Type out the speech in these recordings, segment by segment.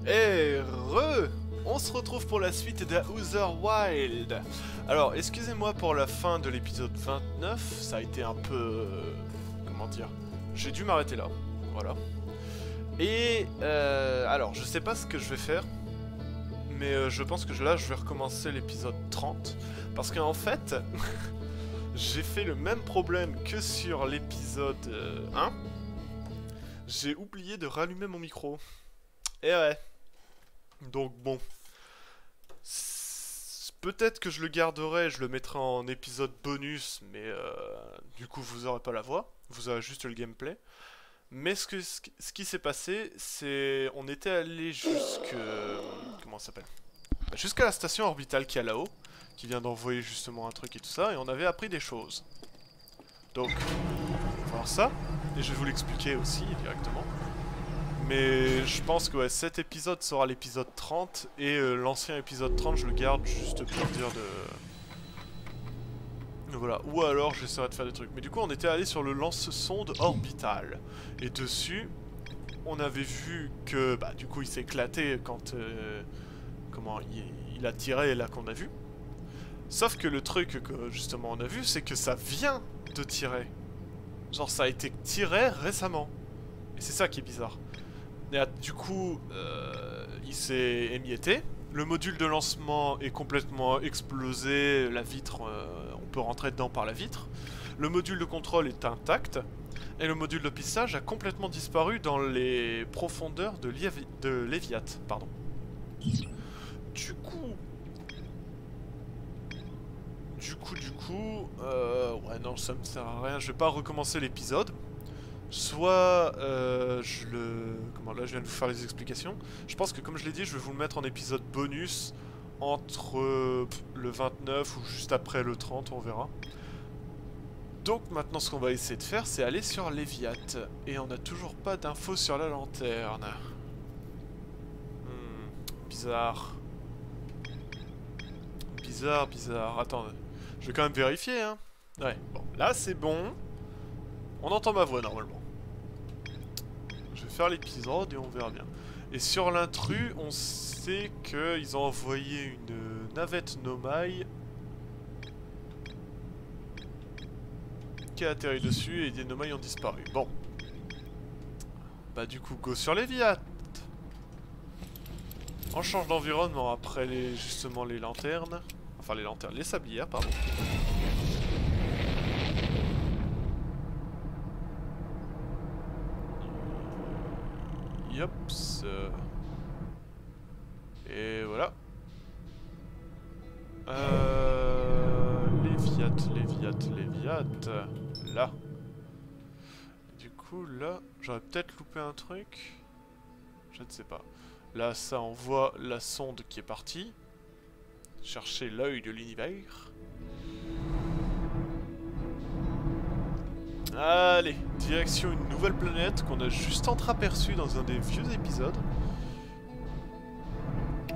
Et on se retrouve pour la suite de Outer Wild. Alors, excusez-moi pour la fin de l'épisode 29, ça a été un peu... comment dire? J'ai dû m'arrêter là, voilà. Et alors, je sais pas ce que je vais faire, mais je pense que là, je vais recommencer l'épisode 30, parce qu'en fait, j'ai fait le même problème que sur l'épisode 1. J'ai oublié de rallumer mon micro. Et ouais. Donc bon. Peut-être que je le garderai, je le mettrai en épisode bonus, mais du coup vous aurez pas la voix, vous aurez juste le gameplay. Mais ce qui s'est passé, c'est... On était allé jusque... Comment ça s'appelle? Jusqu'à la station orbitale qui est là-haut, qui vient d'envoyer justement un truc et tout ça, et on avait appris des choses. Donc, on va voir ça, et je vais vous l'expliquer aussi directement. Mais je pense que ouais, cet épisode sera l'épisode 30, et l'ancien épisode 30, je le garde juste pour dire de... Voilà, ou alors j'essaierai de faire des trucs. Mais du coup, on était allé sur le lance-sonde orbital. Et dessus, on avait vu que, bah, du coup, il s'est éclaté quand... comment, il a tiré là qu'on a vu. Sauf que le truc que, justement, on a vu, c'est que ça vient de tirer. Genre, ça a été tiré récemment. Et c'est ça qui est bizarre. Et du coup, il s'est émietté. Le module de lancement est complètement explosé. La vitre, on peut rentrer dedans par la vitre. Le module de contrôle est intact. Et le module de pissage a complètement disparu dans les profondeurs de Léviat. Pardon. Du coup... ouais, non, ça me sert à rien. Je vais pas recommencer l'épisode. Soit je le... Comment là je viens de vous faire les explications. Je pense que comme je l'ai dit, je vais vous le mettre en épisode bonus entre le 29 ou juste après le 30, on verra. Donc maintenant ce qu'on va essayer de faire, c'est aller sur Léviat. Et on n'a toujours pas d'infos sur la lanterne. Bizarre. Bizarre. Attends, je vais quand même vérifier, hein. Ouais, bon, là c'est bon. On entend ma voix normalement. Je vais faire l'épisode et on verra bien. Et sur l'intrus, on sait qu'ils ont envoyé une navette Nomai qui a atterri dessus et des Nomai ont disparu. Bon. Bah du coup, go sur Léviat. On change d'environnement après justement les lanternes. Enfin les lanternes, les sablières, pardon. Yops. Et voilà. Léviat. Là. Du coup, là, j'aurais peut-être loupé un truc. Je ne sais pas. Là, ça envoie la sonde qui est partie. Chercher l'œil de l'univers. Allez, direction une nouvelle planète qu'on a juste entreaperçue dans un des vieux épisodes.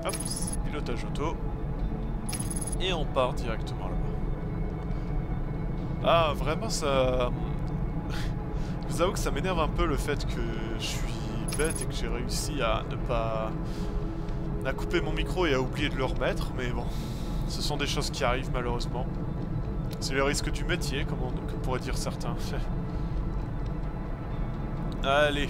Hop, pilotage auto. Et on part directement là-bas. Ah, vraiment ça... Je vous avoue que ça m'énerve un peu le fait que je suis bête et que j'ai réussi à ne pas... à couper mon micro et à oublier de le remettre, mais bon. Ce sont des choses qui arrivent malheureusement. C'est le risque du métier, comme pourraient dire certains. Allez.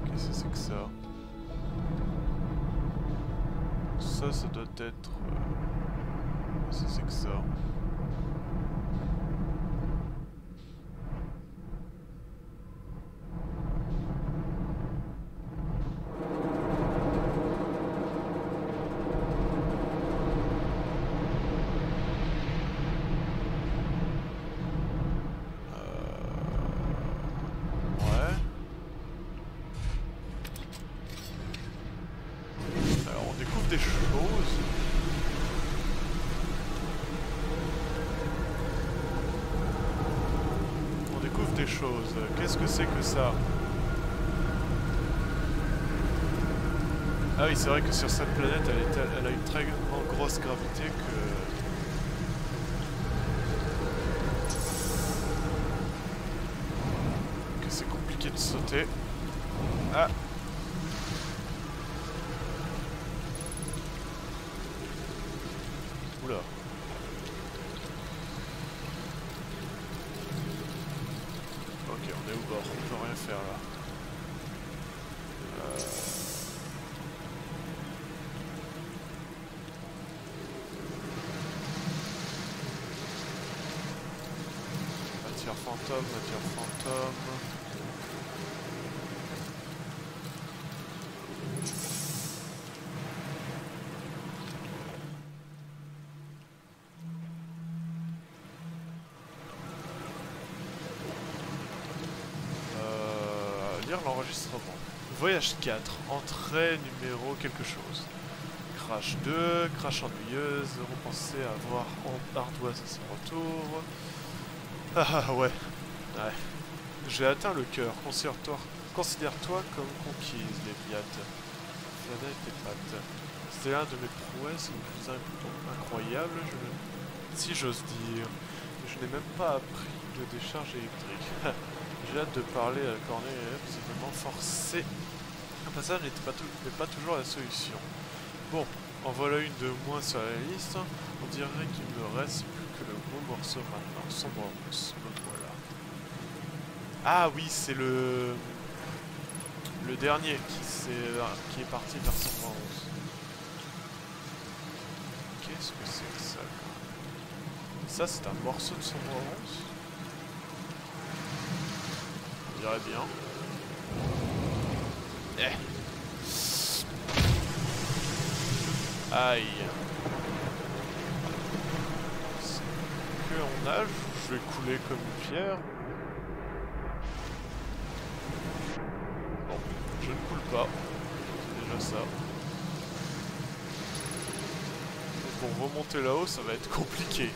Qu'est-ce que c'est que ça? Ça doit être... Qu'est-ce que c'est que ça? Des choses. On découvre des choses. Qu'est-ce que c'est que ça? Ah oui, c'est vrai que sur cette planète, elle a une très grosse gravité que de sauter. Ah. Oula. Ok, on est au bord, on peut rien faire là. Matière fantôme, matière fantôme. Lire l'enregistrement. Voyage 4, entrée numéro quelque chose. Crash 2, crash ennuyeuse, repenser à voir ardoise à son retour. Ah ouais, ouais. J'ai atteint le cœur, considère-toi comme conquise, Léviate. Flanelle tes pattes. C'était l'un de mes prouesses les plus incroyables, si j'ose dire. Je n'ai même pas appris de décharge électrique. J'ai hâte de parler à Corneille, visiblement forcé. Un passage n'est pas toujours la solution. Bon, en voilà une de moins sur la liste. On dirait qu'il me reste plus que le gros morceau maintenant. Sombre Rousse, me voilà. Ah oui, c'est le dernier qui est parti vers Sombre Rousse. Qu'est-ce que c'est que ça? Ça, c'est un morceau de Sombre Rousse? On dirait bien. Aïe. C'est que on nage, je vais couler comme une pierre. Bon, je ne coule pas. C'est déjà ça. Donc pour remonter là-haut, ça va être compliqué.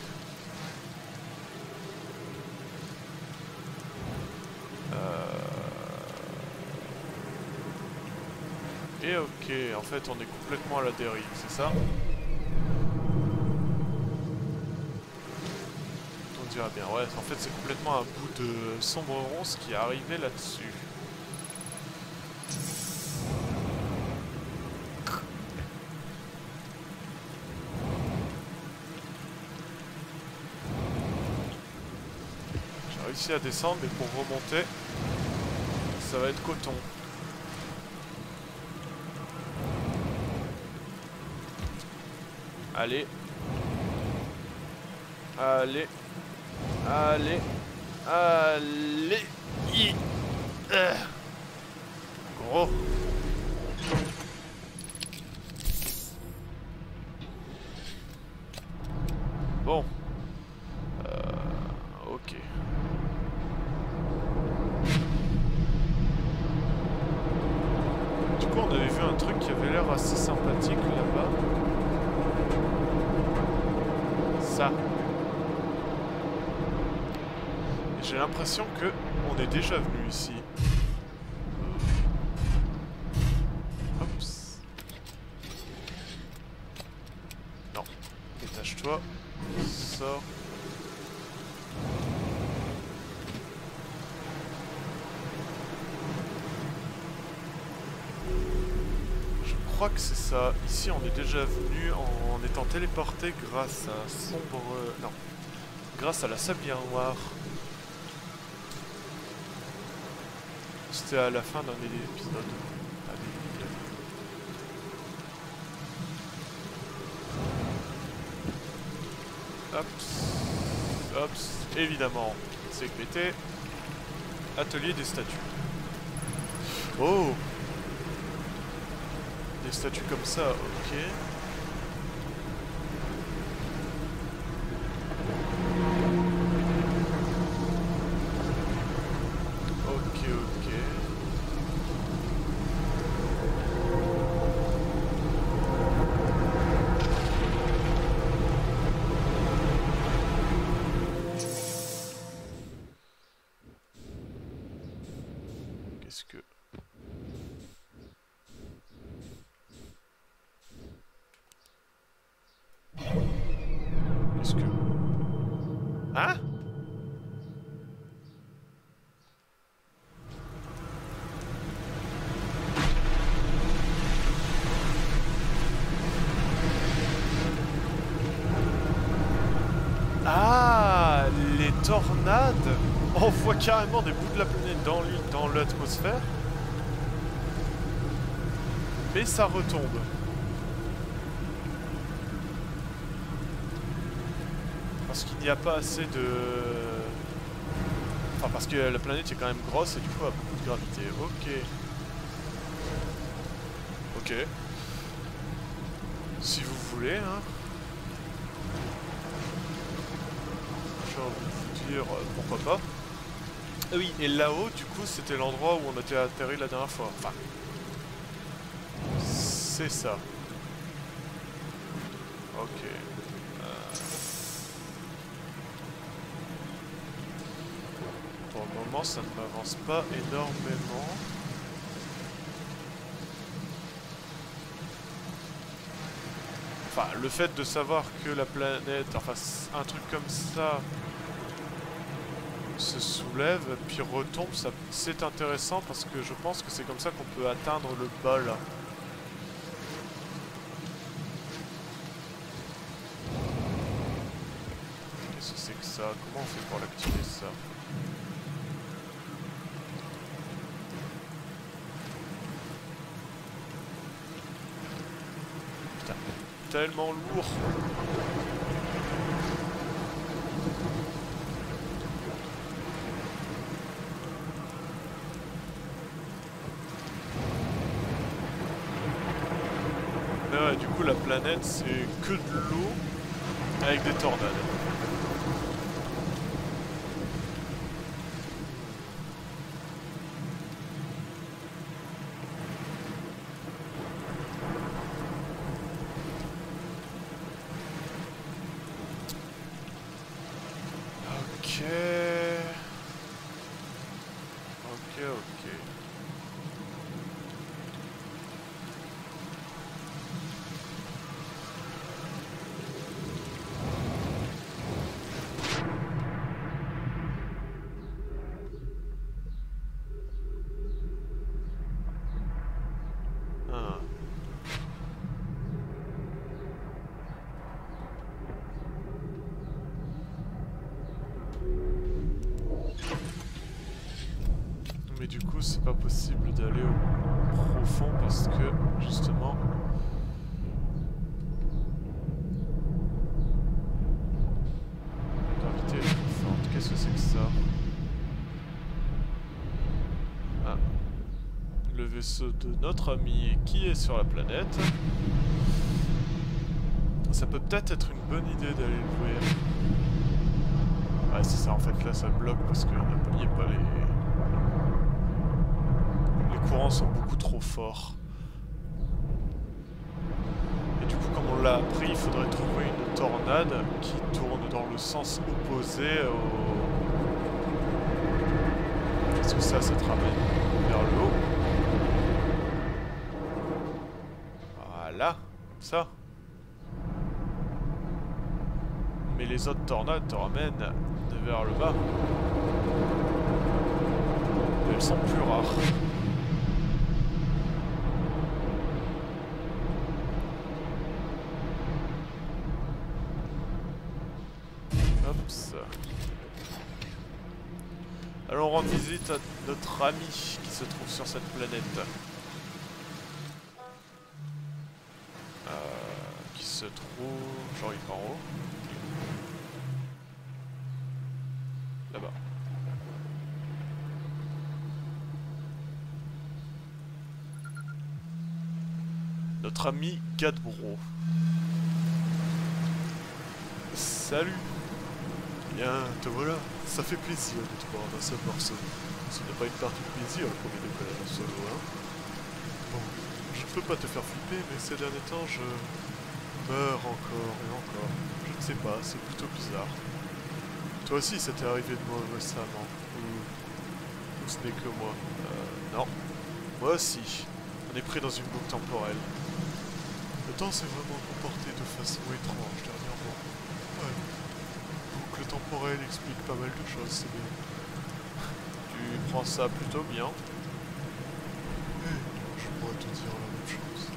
Et ok, en fait on est complètement à la dérive, c'est ça? On dirait bien, ouais, en fait c'est complètement un bout de Sombre Ronce qui est arrivé là-dessus. J'ai réussi à descendre, mais pour remonter, ça va être coton. Allez. Allez. Allez. Allez. Gros. Bon. Ok. Du coup, on avait vu un truc qui avait l'air assez sympathique là-bas. Ça. Et j'ai l'impression que on est déjà venu ici. Oups. Non. Détache-toi. Sors. Je crois que c'est ça. Ici, on est déjà venu en étant téléporté grâce à sombre... non. Grâce à la sablière noire. C'était à la fin d'un épisode. Hop, hop, évidemment, sécurité, atelier des statues. Oh, des statues comme ça, ok. Ok, ok. Qu'est-ce que... Qu'est-ce que... Hein? tornade envoie carrément des bouts de la planète dans l'atmosphère. Mais ça retombe. Parce qu'il n'y a pas assez de... Enfin, parce que la planète est quand même grosse et du coup a beaucoup de gravité. Ok. Ok. Si vous voulez, hein. J'ai envie de vous dire pourquoi pas. Ah oui, et là-haut, du coup, c'était l'endroit où on était atterri la dernière fois. Enfin, c'est ça. Ok. Pour le moment, ça ne m'avance pas énormément. Enfin, le fait de savoir que la planète, enfin, un truc comme ça se soulève puis retombe, ça, c'est intéressant parce que je pense que c'est comme ça qu'on peut atteindre le bol. Qu'est-ce que c'est que ça? Comment on fait pour l'activer ça? Putain, tellement lourd. Ouais, du coup la planète c'est que de l'eau avec des tornades. Ok. Ok, ok. Ah. Mais du coup, c'est pas possible d'aller au profond parce que, justement... la gravité est trop forte. Qu'est-ce que c'est que ça? Ah. Le vaisseau de notre ami qui est sur la planète. Ça peut peut-être être une bonne idée d'aller l'ouvrir. Ouais, c'est ça, en fait, là, ça bloque parce qu'il n'y a pas les... Les courants sont beaucoup trop forts. Et du coup, comme on l'a appris, il faudrait trouver une tornade qui tourne dans le sens opposé au... Qu'est-ce que ça te ramène vers le haut. Voilà, ça. Mais les autres tornades te ramènent vers le bas. Mais elles sont plus rares. Hop. Alors on rend visite à notre ami qui se trouve sur cette planète. Qui se trouve... genre il est en haut. Là-bas. Notre ami Gadbro. Salut. Bien, te voilà. Ça fait plaisir de te voir dans ce morceau. Ce n'est pas une partie de plaisir, le premier décollage en solo, hein. Bon, je ne peux pas te faire flipper, mais ces derniers temps, je meurs encore et encore. Je ne sais pas, c'est plutôt bizarre. Toi aussi, ça t'est arrivé de moi récemment. Ou ce n'est que moi. Non. Moi aussi. On est pris dans une boucle temporelle. Le temps s'est vraiment comporté de façon étrange dernièrement. Ouais. Boucle temporelle explique pas mal de choses, c'est bien. Tu prends ça plutôt bien. Je pourrais te dire la même chose.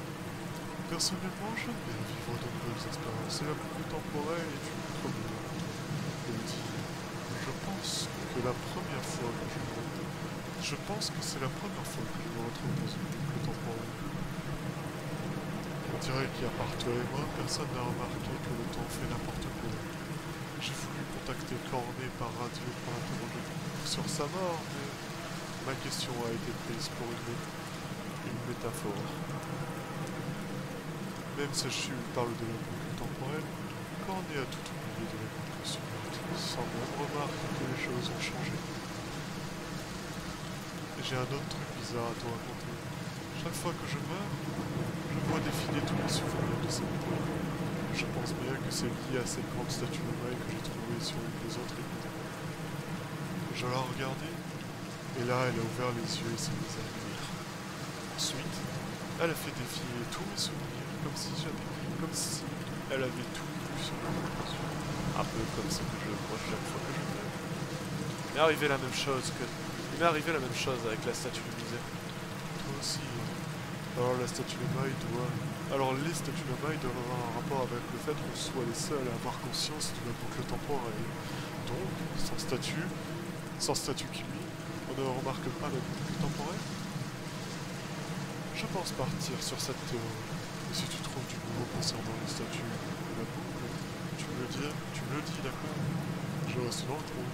Personnellement, j'aime bien vivre de nouvelles expériences et la boucle temporelle est une première. Je que la première fois que je pense que c'est la première fois que je me retrouve dans une boucle temporelle. On dirait qu'à part toi et moi, personne n'a remarqué que le temps fait n'importe quoi. J'ai voulu contacter Cornet par radio pour l'interroger sur sa mort, mais ma question a été prise pour une métaphore. Même si je parle de la boucle temporelle, Cornet a tout oublié de la boucle suivante, sans même remarquer que les choses ont changé. Et j'ai un autre truc bizarre à te raconter. Chaque fois que je meurs, je vois défiler tous les souvenirs de cette époque. Je pense bien que c'est lié à cette grande statue de Maï que j'ai trouvée sur une des autres évidemment. Je l'ai regardée, et là elle a ouvert les yeux et s'est mise à rire. Ensuite, elle a fait défiler tous mes souvenirs, comme si elle avait tout vu sur mes yeux. Un peu comme ce que je vois chaque fois que je meurs. Il m'est arrivé la même chose avec la statue de musée. Toi aussi. Alors la statue de Maï doit... Alors les statues de Maï doivent avoir un rapport avec le fait qu'on soit les seuls à avoir conscience de la boucle temporelle. Donc, sans statue qui lui, on ne remarque pas la boucle temporelle. Je pense partir sur cette théorie. Et si tu trouves du nouveau concernant les statues de la boucle, tu me le dis, d'accord? Je reste dans le trou.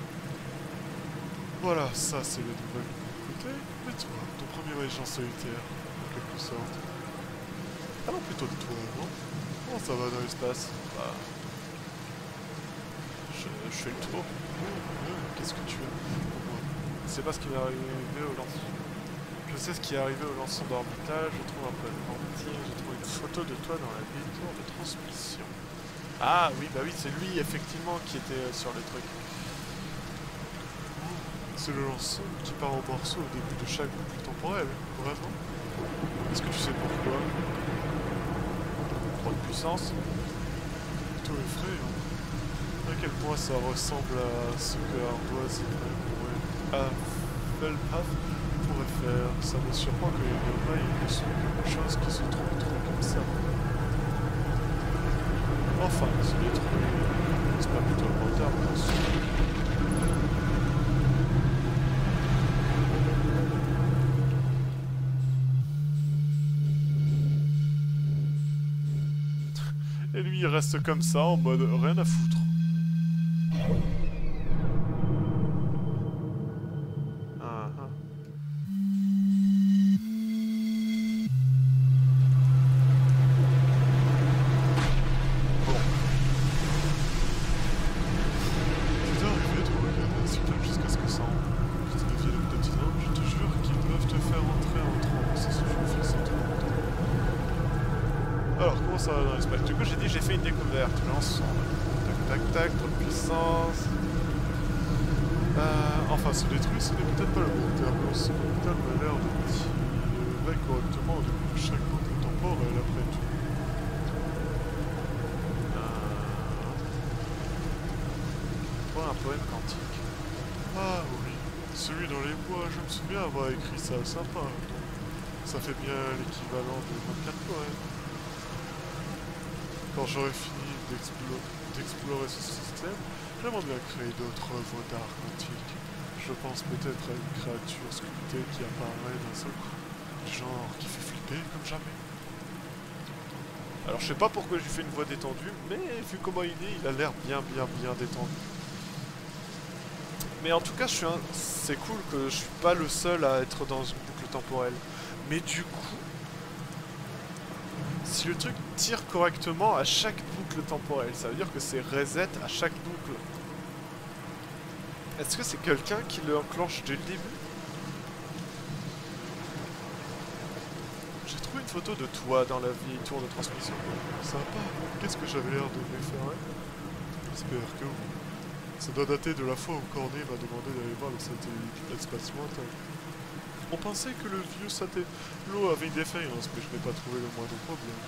Voilà, ça c'est les nouvelles de mon côté. Mais toi, ton premier voyage en solitaire, en quelque sorte. Ah non, plutôt de toi, non? Comment ça va dans l'espace? Bah... Je fais le tour. Qu'est-ce que tu as pour moi? C'est pas ce qui m'est arrivé au lancement. Je sais ce qui est arrivé au lancement d'orbital, je trouve un peu mentir, j'ai trouvé une photo de toi dans la tour de transmission. Ah oui, bah oui, c'est lui effectivement qui était sur le truc. C'est le lanceur qui part en morceaux au début de chaque boucle temporelle, vraiment? Est-ce que tu sais pourquoi? Trop de puissance? Plutôt effrayant. À quel point ça ressemble à ce que Ardoise pourrait... Felpath pourrait faire. Ça me surprend que les Yoma aient reçu quelque chose qui se trouve trop comme ça. Enfin, c'est des trucs. C'est pas plutôt le retard, bien sûr. Et lui, il reste comme ça, en mode rien à foutre. Ça va dans l'espace. Du coup, j'ai dit j'ai fait une découverte. Lance son. Tac, tac, tac, trop de puissance. Enfin, se détruire, ce n'est peut-être pas le bon terme. Ce terme a l'air de tirer correctement au début de chaque boucle temporelle après tout. Pour un poème quantique. Ah oui, celui dans les bois, je me souviens avoir écrit ça sympa. Donc, ça fait bien l'équivalent de 24 poèmes. Quand j'aurai fini d'explorer ce système, j'aimerais bien créer d'autres œuvres d'art quantique. Je pense peut-être à une créature sculptée qui apparaît d'un seul coup, du genre qui fait flipper comme jamais. Alors je sais pas pourquoi j'ai fait une voix détendue, mais vu comment il est, il a l'air bien détendu. Mais en tout cas, c'est cool que je suis pas le seul à être dans une boucle temporelle. Mais du coup... Si le truc tire correctement à chaque boucle temporelle, ça veut dire que c'est reset à chaque boucle. Est-ce que c'est quelqu'un qui le enclenche dès le début? J'ai trouvé une photo de toi dans la vieille tour de transmission. Sympa. Qu'est-ce que j'avais l'air de lui faire? J'espère que oui. Ça doit dater de la fois où Cornet m'a demandé d'aller voir le satellite de l'espace lointain. On pensait que le vieux satellite avait une défaillance, mais je n'ai pas trouvé le moindre problème.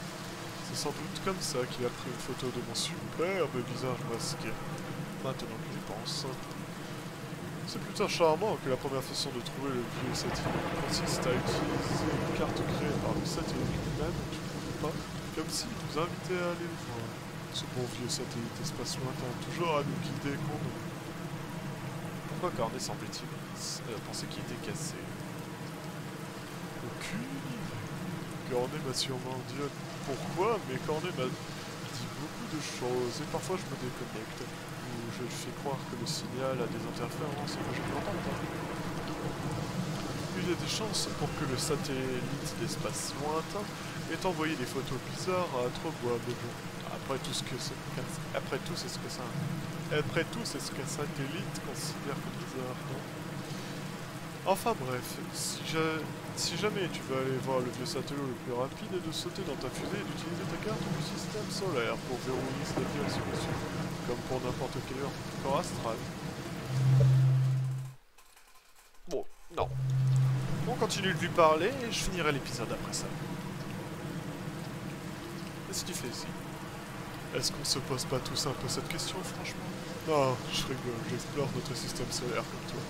C'est sans doute comme ça qu'il a pris une photo de mon superbe visage masqué. Maintenant que j'y pense. C'est plutôt charmant que la première façon de trouver le vieux satellite consiste à utiliser une carte créée par le satellite lui-même, tu ne trouves pas? Comme s'il nous invitait à aller le voir. Ce bon vieux satellite espace lointain, toujours à nous guider contre nous. pourquoi Cornet semblait-il penser qu'il était cassé. Aucune idée. Cornet m'a sûrement dit pourquoi, mais Cornet m'a dit beaucoup de choses et parfois je me déconnecte. Ou je fais croire que le signal a des interférences et que je ne l'entends pas. Il y a des chances pour que le satellite d'espace lointain ait envoyé des photos bizarres à Trobois, mais bon, après tout, c'est ce qu'un satellite considère comme bizarre, non? Enfin bref, si jamais tu veux aller voir le vieux satellite le plus rapide est de sauter dans ta fusée et d'utiliser ta carte du système solaire pour verrouiller sa direction sud, comme pour n'importe quel corps astral. Bon, non. On continue de lui parler et je finirai l'épisode après ça. Qu'est-ce que tu fais ici? Est-ce qu'on se pose pas tous un peu cette question, franchement? Non, je rigole, j'explore notre système solaire comme toi.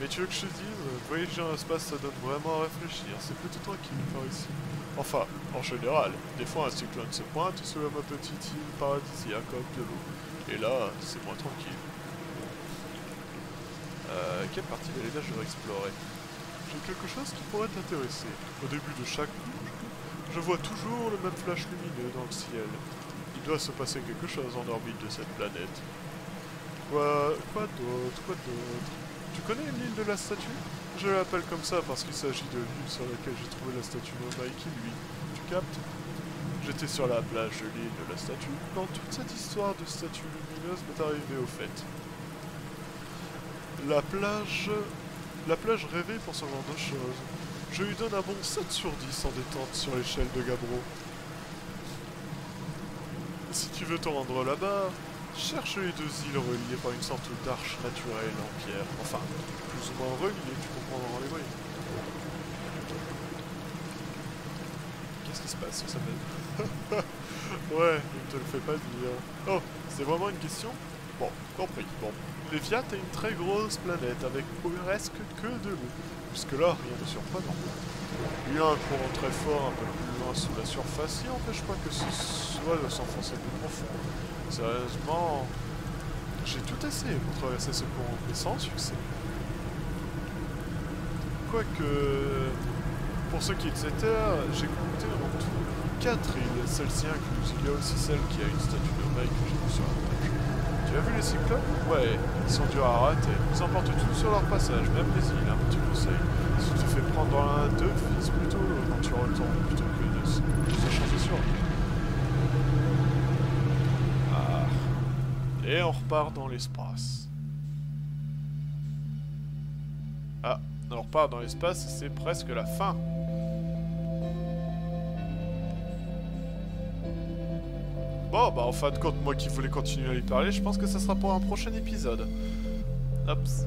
Mais tu veux que je te dise, voyager dans l'espace ça donne vraiment à réfléchir, c'est plutôt tranquille par ici. Enfin, en général, des fois un cyclone se pointe sur ma petite île paradisiaque comme de l'eau. Et là, c'est moins tranquille. Quelle partie de l'élevage je devrais explorer? J'ai quelque chose qui pourrait t'intéresser. Au début de chaque boucle, je vois toujours le même flash lumineux dans le ciel. Il doit se passer quelque chose en orbite de cette planète. Quoi d'autre? Tu connais l'île de la statue? Je l'appelle comme ça parce qu'il s'agit de l'île sur laquelle j'ai trouvé la statue de Mikey, lui. Tu captes? J'étais sur la plage de l'île de la statue quand toute cette histoire de statue lumineuse m'est arrivée au fait. La plage rêvée pour ce genre de choses. Je lui donne un bon 7 sur 10 en détente sur l'échelle de Gabbro. Si tu veux te rendre là-bas, cherche les deux îles reliées par une sorte d'arche naturelle en pierre. Enfin, plus ou moins reliées, tu comprendras les bruits. Qu'est-ce qui se passe sur sa planète? Ouais, il ne te le fait pas dire. Oh, c'est vraiment une question? Bon, compris. Bon, Léviat est une très grosse planète avec presque que de l'eau. Jusque-là, rien de surprenant. Il y a un courant très fort un peu plus loin sous la surface qui n'empêche pas que ce soit de s'enfoncer plus profond. Sérieusement, j'ai tout essayé pour traverser ce courant, mais sans succès. Quoique, pour ce qui est de cette terre, j'ai compté en tout 4 îles, celle-ci incluse. Il y a aussi celle qui a une statue de Mike que j'ai vue sur la plage. Tu as vu les cyclones? Ouais, ils sont durs à rater. Ils emportent tout sur leur passage, même les îles, un petit conseil. Si tu te fais prendre dans l'un d'eux, vise plutôt quand tu retournes, plutôt que de se changer sur lui. Ah. Et on repart dans l'espace. Ah, on repart dans l'espace et c'est presque la fin. Bon, bah en fin de compte, moi qui voulais continuer à lui parler, je pense que ça sera pour un prochain épisode. Hops.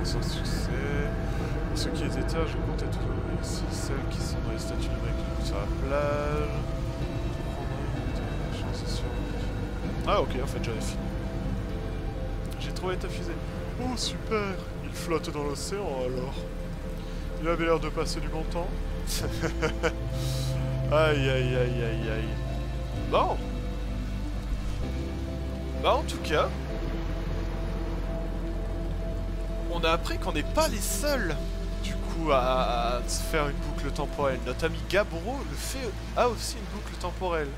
Sans succès. Ce qui est étage, je comptais toujours ici. Celles qui sont dans les statues de mec sur la plage. Ah ok, en fait j'avais fini. J'ai trouvé ta fusée. Oh super! Il flotte dans l'océan alors. Il avait l'air de passer du bon temps. Aïe aïe aïe aïe aïe. Bon. Bah en tout cas, on a appris qu'on n'est pas les seuls du coup à se faire une boucle temporelle. Notre ami Gabbro a aussi une boucle temporelle.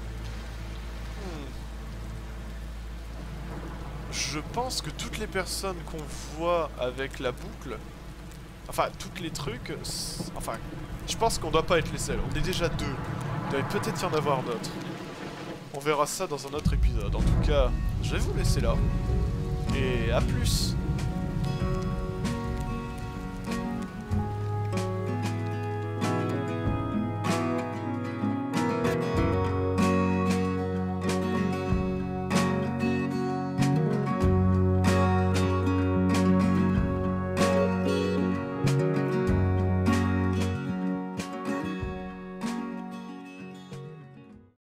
Je pense que toutes les personnes qu'on voit avec la boucle, enfin tous les trucs, enfin je pense qu'on doit pas être les seuls, on est déjà deux, il doit peut-être y en avoir d'autres. On verra ça dans un autre épisode, en tout cas je vais vous laisser là, et à plus.